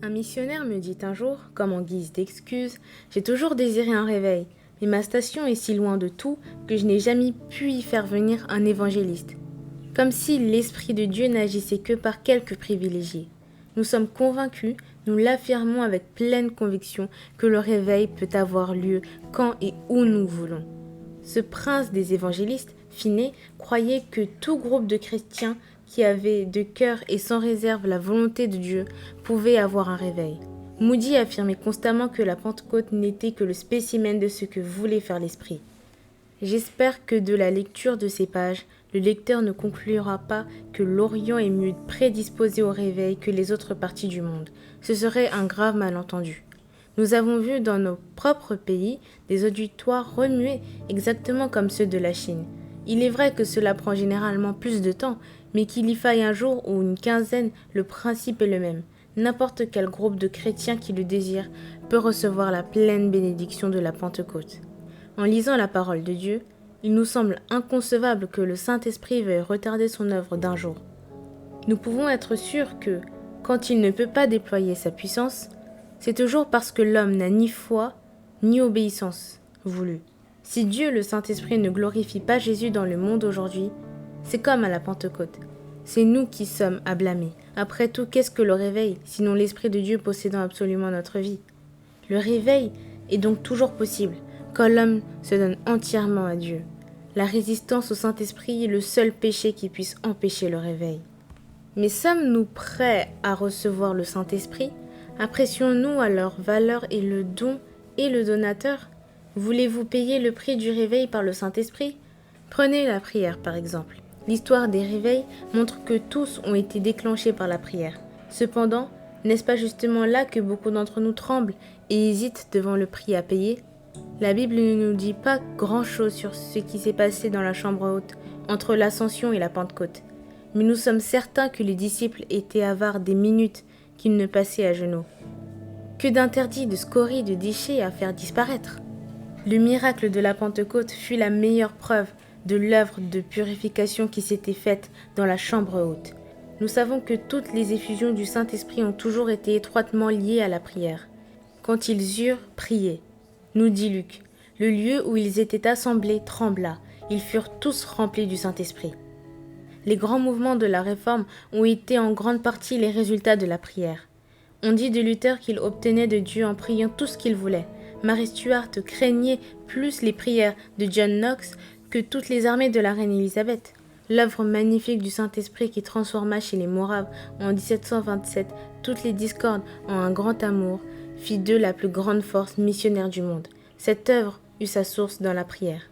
Un missionnaire me dit un jour, comme en guise d'excuse, j'ai toujours désiré un réveil, mais ma station est si loin de tout que je n'ai jamais pu y faire venir un évangéliste. Comme si l'Esprit de Dieu n'agissait que par quelques privilégiés. Nous sommes convaincus, nous l'affirmons avec pleine conviction, que le réveil peut avoir lieu quand et où nous voulons. Ce prince des évangélistes, Finney, croyait que tout groupe de chrétiens qui avaient de cœur et sans réserve la volonté de Dieu pouvait avoir un réveil. Moody affirmait constamment que la Pentecôte n'était que le spécimen de ce que voulait faire l'Esprit. J'espère que de la lecture de ces pages, le lecteur ne conclura pas que l'Orient est mieux prédisposé au réveil que les autres parties du monde. Ce serait un grave malentendu. Nous avons vu dans nos propres pays des auditoires remuer exactement comme ceux de la Chine. Il est vrai que cela prend généralement plus de temps, mais qu'il y faille un jour ou une quinzaine, le principe est le même. N'importe quel groupe de chrétiens qui le désire peut recevoir la pleine bénédiction de la Pentecôte. En lisant la parole de Dieu, il nous semble inconcevable que le Saint-Esprit veuille retarder son œuvre d'un jour. Nous pouvons être sûrs que, quand il ne peut pas déployer sa puissance, c'est toujours parce que l'homme n'a ni foi, ni obéissance voulue. Si Dieu, le Saint-Esprit, ne glorifie pas Jésus dans le monde aujourd'hui, c'est comme à la Pentecôte. C'est nous qui sommes à blâmer. Après tout, qu'est-ce que le réveil, sinon l'Esprit de Dieu possédant absolument notre vie? Le réveil est donc toujours possible, quand l'homme se donne entièrement à Dieu. La résistance au Saint-Esprit est le seul péché qui puisse empêcher le réveil. Mais sommes-nous prêts à recevoir le Saint-Esprit? Apprécions-nous à leur valeur et le don et le donateur? Voulez-vous payer le prix du réveil par le Saint-Esprit? Prenez la prière par exemple. L'histoire des réveils montre que tous ont été déclenchés par la prière. Cependant, n'est-ce pas justement là que beaucoup d'entre nous tremblent et hésitent devant le prix à payer? La Bible ne nous dit pas grand-chose sur ce qui s'est passé dans la chambre haute, entre l'Ascension et la Pentecôte. Mais nous sommes certains que les disciples étaient avares des minutes qu'ils ne passaient à genoux. Que d'interdits, de scories, de déchets à faire disparaître! Le miracle de la Pentecôte fut la meilleure preuve de l'œuvre de purification qui s'était faite dans la chambre haute. Nous savons que toutes les effusions du Saint-Esprit ont toujours été étroitement liées à la prière. Quand ils eurent prié, nous dit Luc, le lieu où ils étaient assemblés trembla, ils furent tous remplis du Saint-Esprit. Les grands mouvements de la Réforme ont été en grande partie les résultats de la prière. On dit de Luther qu'il obtenait de Dieu en priant tout ce qu'il voulait. Marie Stuart craignait plus les prières de John Knox que toutes les armées de la reine Élisabeth. L'œuvre magnifique du Saint-Esprit qui transforma chez les Moraves en 1727 toutes les discordes en un grand amour fit d'eux la plus grande force missionnaire du monde. Cette œuvre eut sa source dans la prière.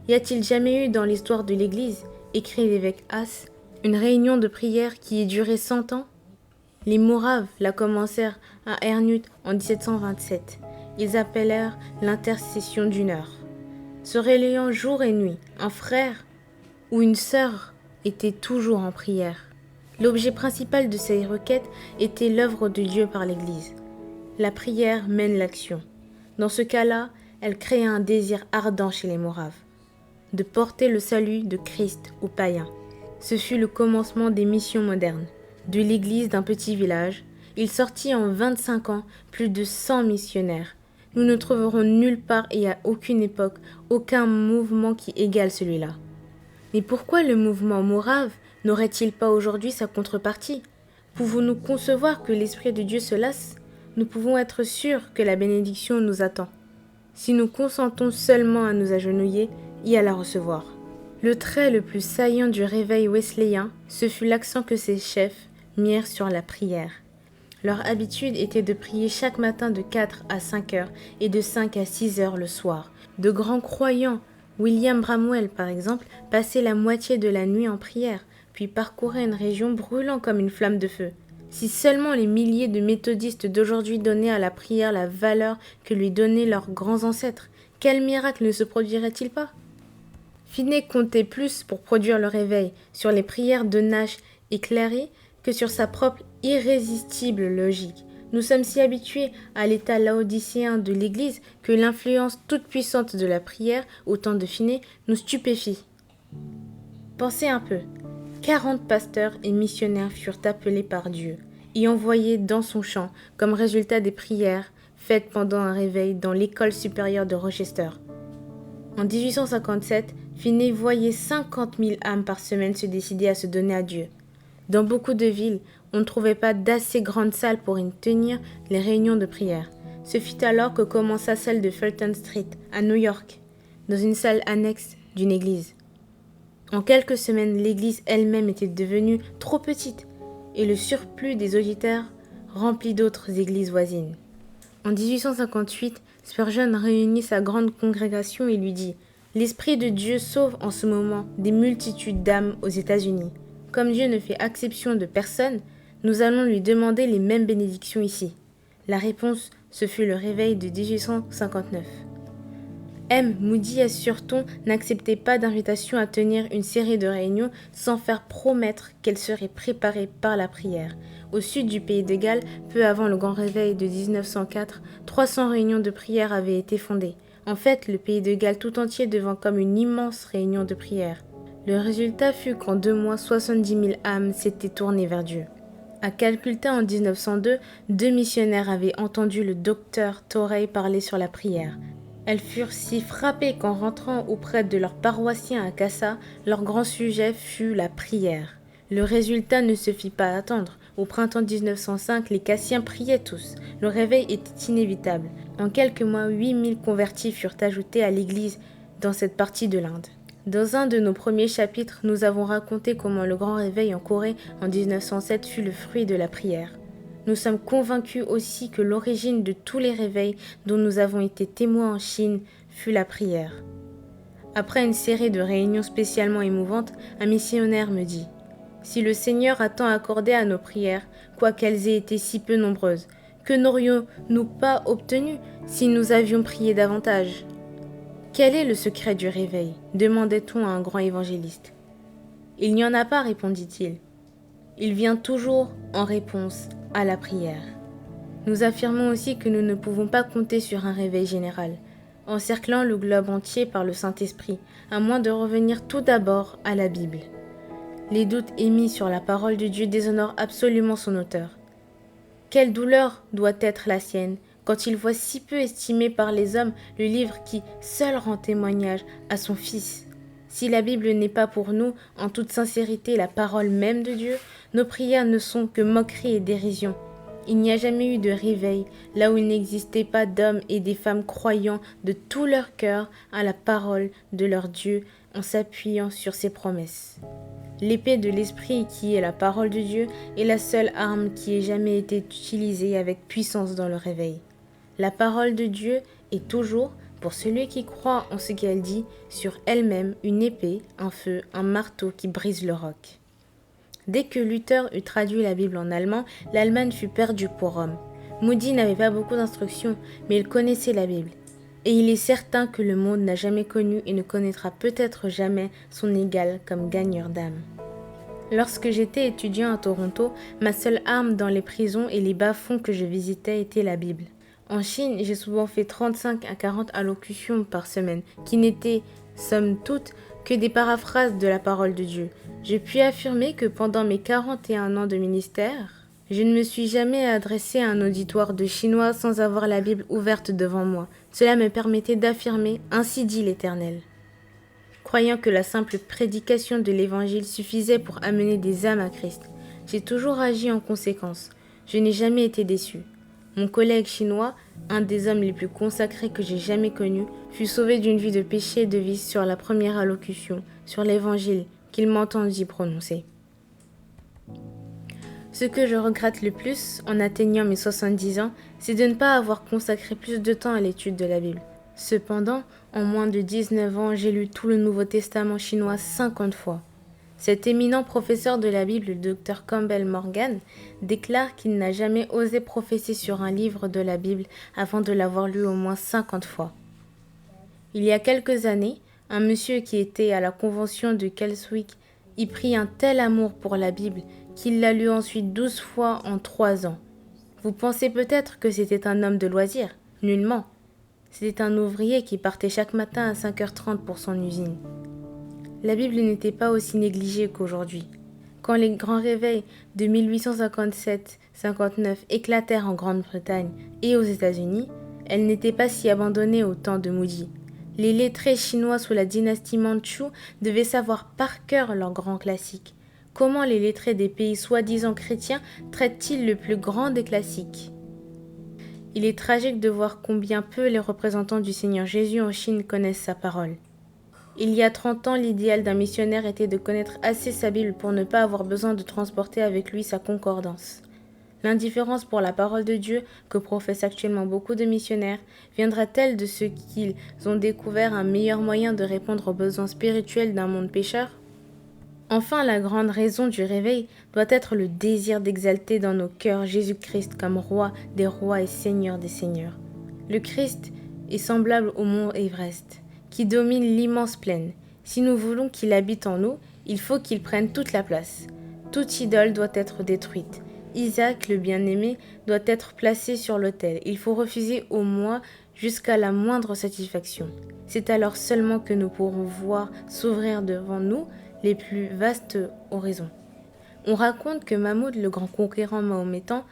Y a-t-il jamais eu dans l'histoire de l'Église, écrit l'évêque Haas, une réunion de prière qui ait duré 100 ans? Les Moraves la commencèrent à Hernut en 1727. Ils appelèrent l'intercession d'une heure. Se relayant jour et nuit, un frère ou une sœur était toujours en prière. L'objet principal de ces requêtes était l'œuvre de Dieu par l'Église. La prière mène l'action. Dans ce cas-là, elle crée un désir ardent chez les Moraves, de porter le salut de Christ aux païens. Ce fut le commencement des missions modernes. De l'église d'un petit village, il sortit en 25 ans plus de 100 missionnaires. Nous ne trouverons nulle part et à aucune époque aucun mouvement qui égale celui-là. Mais pourquoi le mouvement morave n'aurait-il pas aujourd'hui sa contrepartie? Pouvons-nous concevoir que l'Esprit de Dieu se lasse? Nous pouvons être sûrs que la bénédiction nous attend, si nous consentons seulement à nous agenouiller et à la recevoir. Le trait le plus saillant du réveil wesleyen, ce fut l'accent que ses chefs mirent sur la prière. Leur habitude était de prier chaque matin de 4 à 5 heures et de 5 à 6 heures le soir. De grands croyants, William Bramwell par exemple, passait la moitié de la nuit en prière, puis parcourait une région brûlant comme une flamme de feu. Si seulement les milliers de méthodistes d'aujourd'hui donnaient à la prière la valeur que lui donnaient leurs grands ancêtres, quel miracle ne se produirait-il pas? Finney comptait plus pour produire le réveil sur les prières de Nash et Clary que sur sa propre irrésistible logique. Nous sommes si habitués à l'état laodicéen de l'Église que l'influence toute puissante de la prière, au temps de Finney, nous stupéfie. Pensez un peu. 40 pasteurs et missionnaires furent appelés par Dieu, y envoyé dans son chant comme résultat des prières faites pendant un réveil dans l'école supérieure de Rochester. En 1857, Finney voyait 50 000 âmes par semaine se décider à se donner à Dieu. Dans beaucoup de villes, on ne trouvait pas d'assez grandes salles pour y tenir les réunions de prière. Ce fut alors que commença celle de Fulton Street, à New York, dans une salle annexe d'une église. En quelques semaines, l'église elle-même était devenue trop petite et le surplus des auditeurs remplit d'autres églises voisines. En 1858, Spurgeon réunit sa grande congrégation et lui dit « L'Esprit de Dieu sauve en ce moment des multitudes d'âmes aux États-Unis. Comme Dieu ne fait exception de personne, nous allons lui demander les mêmes bénédictions ici. » La réponse, ce fut le réveil de 1859. M. Moody assure-t-on n'acceptait pas d'invitation à tenir une série de réunions sans faire promettre qu'elle serait préparée par la prière. Au sud du pays de Galles, peu avant le grand réveil de 1904, 300 réunions de prière avaient été fondées. En fait, le pays de Galles tout entier devint comme une immense réunion de prière. Le résultat fut qu'en 2 mois, 70 000 âmes s'étaient tournées vers Dieu. À Calcutta en 1902, 2 missionnaires avaient entendu le docteur Torrey parler sur la prière. Elles furent si frappées qu'en rentrant auprès de leurs paroissiens à Cassa, leur grand sujet fut la prière. Le résultat ne se fit pas attendre. Au printemps 1905, les Cassiens priaient tous. Le réveil était inévitable. En quelques mois, 8000 convertis furent ajoutés à l'église dans cette partie de l'Inde. Dans un de nos premiers chapitres, nous avons raconté comment le grand réveil en Corée en 1907 fut le fruit de la prière. Nous sommes convaincus aussi que l'origine de tous les réveils dont nous avons été témoins en Chine fut la prière. Après une série de réunions spécialement émouvantes, un missionnaire me dit « Si le Seigneur a tant accordé à nos prières, quoiqu'elles aient été si peu nombreuses, que n'aurions-nous pas obtenu si nous avions prié davantage ?» Quel est le secret du réveil ? Demandait-on à un grand évangéliste. Il n'y en a pas, répondit-il. Il vient toujours en réponse à la prière. Nous affirmons aussi que nous ne pouvons pas compter sur un réveil général, encerclant le globe entier par le Saint-Esprit, à moins de revenir tout d'abord à la Bible. Les doutes émis sur la parole de Dieu déshonorent absolument son auteur. Quelle douleur doit être la sienne quand il voit si peu estimé par les hommes le livre qui seul rend témoignage à son Fils. Si la Bible n'est pas pour nous, en toute sincérité, la parole même de Dieu, nos prières ne sont que moquerie et dérision. Il n'y a jamais eu de réveil, là où il n'existait pas d'hommes et des femmes croyant de tout leur cœur à la parole de leur Dieu en s'appuyant sur ses promesses. L'épée de l'Esprit, qui est la parole de Dieu, est la seule arme qui ait jamais été utilisée avec puissance dans le réveil. La parole de Dieu est toujours, pour celui qui croit en ce qu'elle dit, sur elle-même une épée, un feu, un marteau qui brise le roc. Dès que Luther eut traduit la Bible en allemand, l'Allemagne fut perdue pour Rome. Moody n'avait pas beaucoup d'instructions, mais il connaissait la Bible. Et il est certain que le monde n'a jamais connu et ne connaîtra peut-être jamais son égal comme gagneur d'âme. Lorsque j'étais étudiant à Toronto, ma seule arme dans les prisons et les bas-fonds que je visitais était la Bible. En Chine, j'ai souvent fait 35 à 40 allocutions par semaine, qui n'étaient, somme toute, que des paraphrases de la parole de Dieu. Je puis affirmer que pendant mes 41 ans de ministère, je ne me suis jamais adressé à un auditoire de Chinois sans avoir la Bible ouverte devant moi. Cela me permettait d'affirmer « Ainsi dit l'Éternel ». Croyant que la simple prédication de l'Évangile suffisait pour amener des âmes à Christ, j'ai toujours agi en conséquence. Je n'ai jamais été déçu. Mon collègue chinois, un des hommes les plus consacrés que j'ai jamais connus, fut sauvé d'une vie de péché et de vice sur la première allocution, sur l'Évangile, qu'il m'entendit prononcer. Ce que je regrette le plus, en atteignant mes 70 ans, c'est de ne pas avoir consacré plus de temps à l'étude de la Bible. Cependant, en moins de 19 ans, j'ai lu tout le Nouveau Testament chinois 50 fois. Cet éminent professeur de la Bible, le Dr Campbell Morgan, déclare qu'il n'a jamais osé prophéter sur un livre de la Bible avant de l'avoir lu au moins 50 fois. Il y a quelques années, un monsieur qui était à la convention de Keswick y prit un tel amour pour la Bible qu'il l'a lu ensuite 12 fois en 3 ans. Vous pensez peut-être que c'était un homme de loisirs? Nullement. C'était un ouvrier qui partait chaque matin à 5h30 pour son usine. La Bible n'était pas aussi négligée qu'aujourd'hui. Quand les grands réveils de 1857-59 éclatèrent en Grande-Bretagne et aux États-Unis, elles n'étaient pas si abandonnées au temps de Moody. Les lettrés chinois sous la dynastie Mandchoue devaient savoir par cœur leurs grands classiques. Comment les lettrés des pays soi-disant chrétiens traitent-ils le plus grand des classiques ? Il est tragique de voir combien peu les représentants du Seigneur Jésus en Chine connaissent sa parole. Il y a 30 ans, l'idéal d'un missionnaire était de connaître assez sa Bible pour ne pas avoir besoin de transporter avec lui sa concordance. L'indifférence pour la parole de Dieu que professent actuellement beaucoup de missionnaires viendra-t-elle de ce qu'ils ont découvert un meilleur moyen de répondre aux besoins spirituels d'un monde pécheur ? Enfin, la grande raison du réveil doit être le désir d'exalter dans nos cœurs Jésus-Christ comme roi des rois et seigneur des seigneurs. Le Christ est semblable au mont Everest, qui domine l'immense plaine. Si nous voulons qu'il habite en nous, il faut qu'il prenne toute la place. Toute idole doit être détruite. Isaac, le bien-aimé, doit être placé sur l'autel. Il faut refuser au moins jusqu'à la moindre satisfaction. C'est alors seulement que nous pourrons voir s'ouvrir devant nous les plus vastes horizons. On raconte que Mahmoud, le grand conquérant mahométan,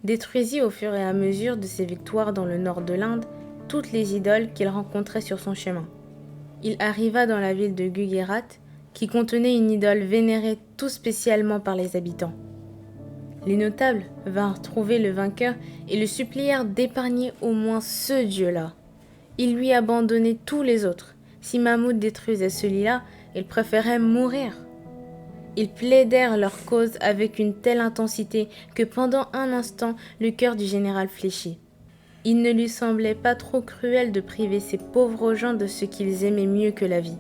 détruisit au fur et à mesure de ses victoires dans le nord de l'Inde toutes les idoles qu'il rencontrait sur son chemin. Il arriva dans la ville de Gujarat, qui contenait une idole vénérée tout spécialement par les habitants. Les notables vinrent trouver le vainqueur et le supplièrent d'épargner au moins ce dieu-là. Il lui abandonnait tous les autres. Si Mahmoud détruisait celui-là, il préférait mourir. Ils plaidèrent leur cause avec une telle intensité que pendant un instant, le cœur du général fléchit. Il ne lui semblait pas trop cruel de priver ces pauvres gens de ce qu'ils aimaient mieux que la vie.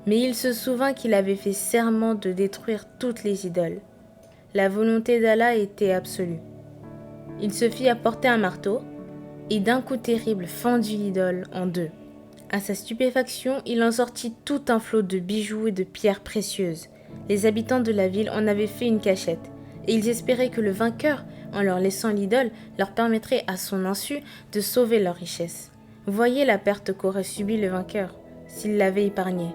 Mais il se souvint qu'il avait fait serment de détruire toutes les idoles. La volonté d'Allah était absolue. Il se fit apporter un marteau et d'un coup terrible fendit l'idole en deux. À sa stupéfaction, il en sortit tout un flot de bijoux et de pierres précieuses. Les habitants de la ville en avaient fait une cachette, et ils espéraient que le vainqueur, en leur laissant l'idole, leur permettrait à son insu de sauver leur richesse. Voyez la perte qu'aurait subie le vainqueur, s'il l'avait épargné.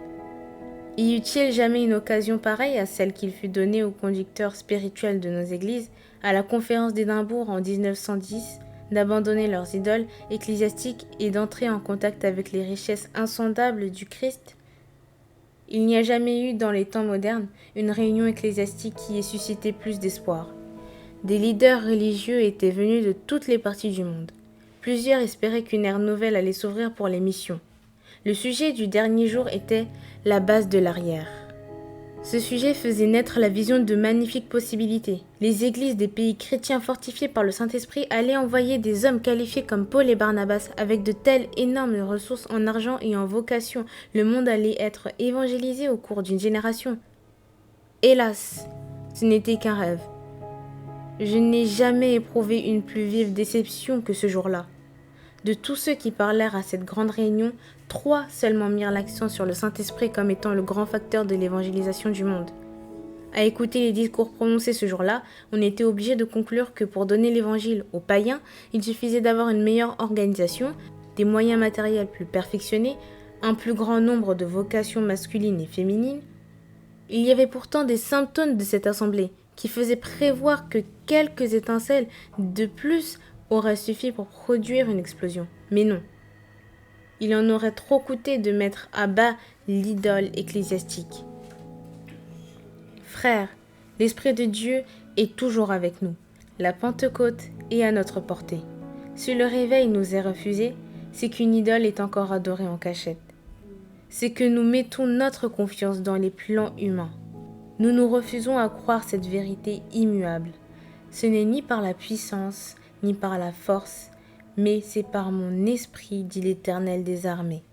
Y eut-il jamais une occasion pareille à celle qu'il fut donnée aux conducteurs spirituels de nos églises, à la conférence d'Édimbourg en 1910, d'abandonner leurs idoles ecclésiastiques et d'entrer en contact avec les richesses insondables du Christ ? Il n'y a jamais eu dans les temps modernes une réunion ecclésiastique qui ait suscité plus d'espoir. Des leaders religieux étaient venus de toutes les parties du monde. Plusieurs espéraient qu'une ère nouvelle allait s'ouvrir pour les missions. Le sujet du dernier jour était la base de l'arrière. Ce sujet faisait naître la vision de magnifiques possibilités. Les églises des pays chrétiens fortifiés par le Saint-Esprit allaient envoyer des hommes qualifiés comme Paul et Barnabas avec de telles énormes ressources en argent et en vocation. Le monde allait être évangélisé au cours d'une génération. Hélas, ce n'était qu'un rêve. Je n'ai jamais éprouvé une plus vive déception que ce jour-là. De tous ceux qui parlèrent à cette grande réunion, 3 seulement mirent l'accent sur le Saint-Esprit comme étant le grand facteur de l'évangélisation du monde. À écouter les discours prononcés ce jour-là, on était obligé de conclure que pour donner l'évangile aux païens, il suffisait d'avoir une meilleure organisation, des moyens matériels plus perfectionnés, un plus grand nombre de vocations masculines et féminines. Il y avait pourtant des symptômes de cette assemblée qui faisaient prévoir que quelques étincelles de plus aurait suffi pour produire une explosion. Mais non. Il en aurait trop coûté de mettre à bas l'idole ecclésiastique. Frères, l'Esprit de Dieu est toujours avec nous. La Pentecôte est à notre portée. Si le réveil nous est refusé, c'est qu'une idole est encore adorée en cachette. C'est que nous mettons notre confiance dans les plans humains. Nous nous refusons à croire cette vérité immuable. Ce n'est ni par la puissance, ni par la force, mais c'est par mon esprit, dit l'Éternel des armées.